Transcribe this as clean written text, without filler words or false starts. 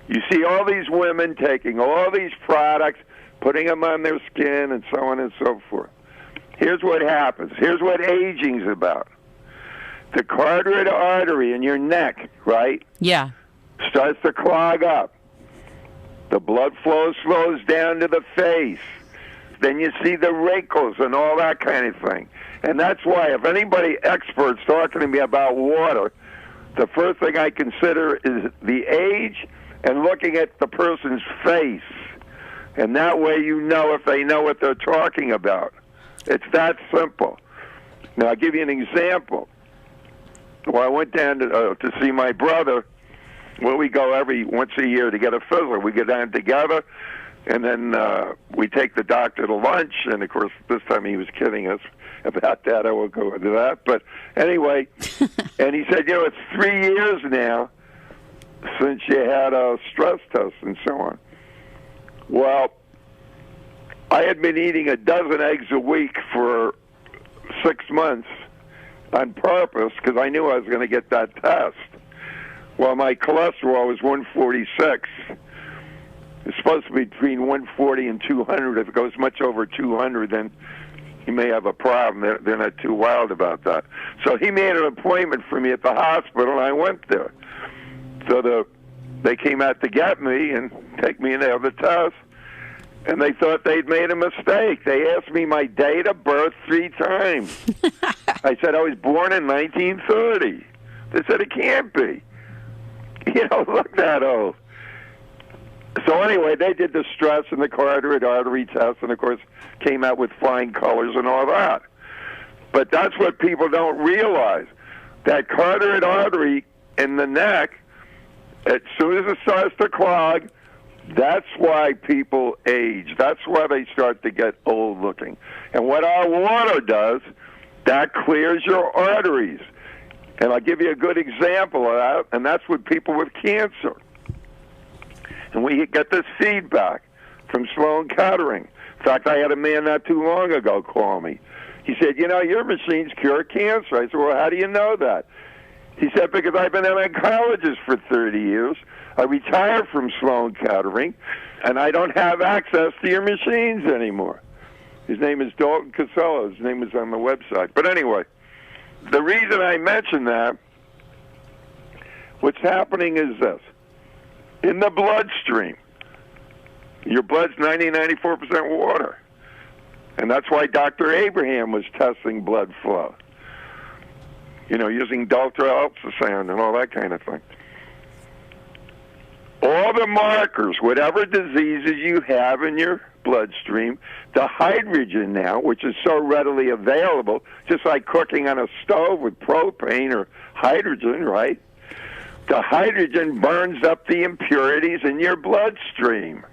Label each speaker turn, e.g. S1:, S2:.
S1: You see all these women taking all these products, putting them on their skin, and so on and so forth. Here's what happens. Here's what aging's about. The carotid artery in your neck, right?
S2: Yeah.
S1: Starts to clog up. The blood flow slows down to the face. Then you see the wrinkles and all that kind of thing. And that's why if anybody expert's talking to me about water, the first thing I consider is the age and looking at the person's face. And that way you know if they know what they're talking about. It's that simple. Now, I'll give you an example. Well, I went down to see my brother. Well, we go every once a year to get a physical. We get down together, and then we take the doctor to lunch. And, of course, this time he was kidding us about that. I won't go into that. But anyway, and he said, it's 3 years now since you had a stress test and so on. Well, I had been eating a dozen eggs a week for 6 months on purpose because I knew I was going to get that test. Well, my cholesterol was 146. It's supposed to be between 140 and 200. If it goes much over 200, then you may have a problem. They're not too wild about that. So he made an appointment for me at the hospital, and I went there. So they came out to get me and take me in to have the test, and they thought they'd made a mistake. They asked me my date of birth 3 times. I said I was born in 1930. They said it can't be. Look that old. So anyway, they did the stress and the carotid artery test, and of course came out with flying colors and all that. But that's what people don't realize. That carotid artery in the neck, as soon as it starts to clog, that's why people age. That's why they start to get old looking. And what our water does, that clears your arteries. And I'll give you a good example of that, and that's with people with cancer. And we get this feedback from Sloan Kettering. In fact, I had a man not too long ago call me. He said, your machines cure cancer. I said, well, how do you know that? He said, because I've been an oncologist for 30 years. I retired from Sloan Kettering, and I don't have access to your machines anymore. His name is Dalton Casella. His name is on the website. But anyway, the reason I mention that, what's happening is this. In the bloodstream, your blood's 94% water. And that's why Dr. Abraham was testing blood flow. Using ultrasound and all that kind of thing. All the markers, whatever diseases you have in your bloodstream, the hydrogen now, which is so readily available, just like cooking on a stove with propane or hydrogen, right? The hydrogen burns up the impurities in your bloodstream.